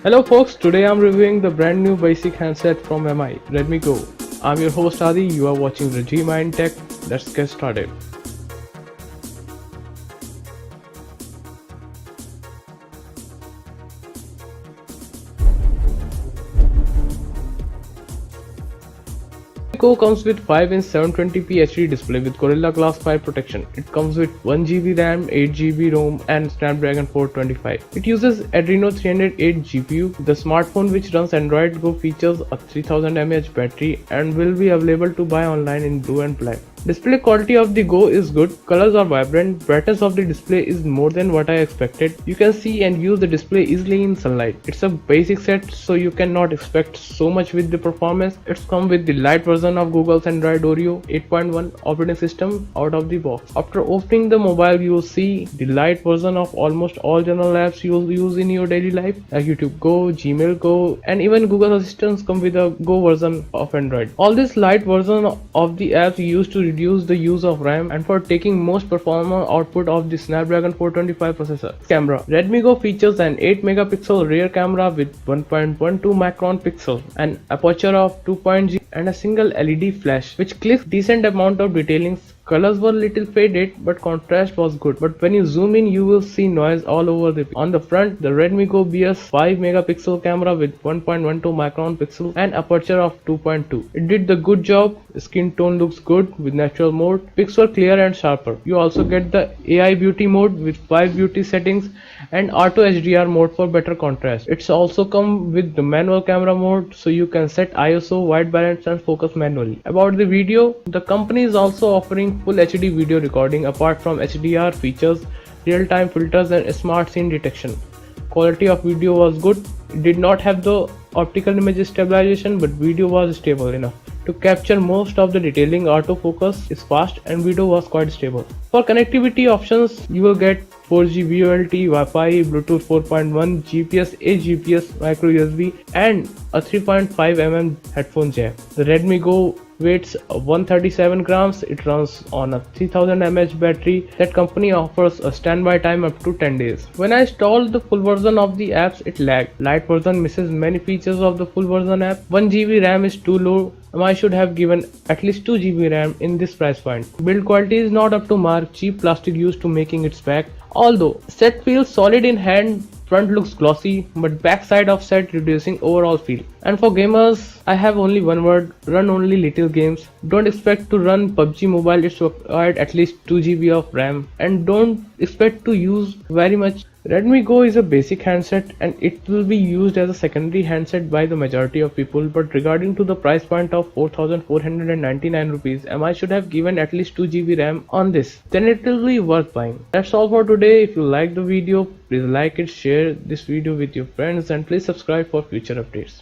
Hello folks, today I'm reviewing the brand new basic handset from MI, Redmi Go. I'm your host Adi, you are watching the Gmindtech. Let's get started. Go comes with 5-inch 720p HD display with Gorilla Glass 5 protection. It comes with 1GB RAM, 8GB ROM and Snapdragon 425. It uses Adreno 308 GPU. The smartphone which runs Android Go features a 3000 mAh battery and will be available to buy online in blue and black. Display quality of the Go is good, colors are vibrant, brightness of the display is more than what I expected. You can see and use the display easily in sunlight. It's a basic set so you cannot expect so much with the performance. It's come with the light version of Google's Android Oreo 8.1 operating system out of the box. After opening the mobile you will see the light version of almost all general apps you will use in your daily life like YouTube Go, Gmail Go and even Google Assistants come with a Go version of Android. All this light version of the apps used to reduce the use of RAM and for taking most performance output of the Snapdragon 425 processor. Camera. Redmi Go features an 8 megapixel rear camera with 1.12 micron pixel, an aperture of 2.0 and a single LED flash which clips decent amount of detailing. Colors were little faded but contrast was good, but when you zoom in you will see noise all over the place. On the front, the Redmi Go bears 5 megapixel camera with 1.12 micron pixel and aperture of 2.2. It did the good job. Skin tone looks good with natural mode. Pics were clear and sharper. You also get the AI beauty mode with 5 beauty settings and auto HDR mode for better contrast. It's also come with the manual camera mode so you can set ISO, white balance and focus manually. About the video, the company is also offering full HD video recording apart from HDR features, real-time filters and smart scene detection. Quality of video was good. It did not have the optical image stabilization but video was stable enough to capture most of the detailing. Autofocus is fast and video was quite stable. For connectivity options you will get 4G VoLTE, Wi-Fi, Bluetooth 4.1, GPS, AGPS, micro USB and a 3.5mm headphone jack. The Redmi Go weighs 137 grams. It runs on a 3000 mAh battery. That company offers a standby time up to 10 days. When I installed the full version of the apps, it lagged. Lite version misses many features of the full version app. 1GB RAM is too low. I should have given at least 2GB RAM in this price point. Build quality is not up to mark. Cheap plastic used to making its back. Although set feels solid in hand, front looks glossy, but backside of set reducing overall feel. And for gamers, I have only one word: run only little games. Don't expect to run PUBG Mobile, it's required at least 2GB of RAM, and don't expect to use very much. Redmi Go is a basic handset and it will be used as a secondary handset by the majority of people, but regarding to the price point of 4499 rupees, MI should have given at least 2GB RAM on this, then it will be worth buying. That's all for today. If you like the video, please like it, share this video with your friends and please subscribe for future updates.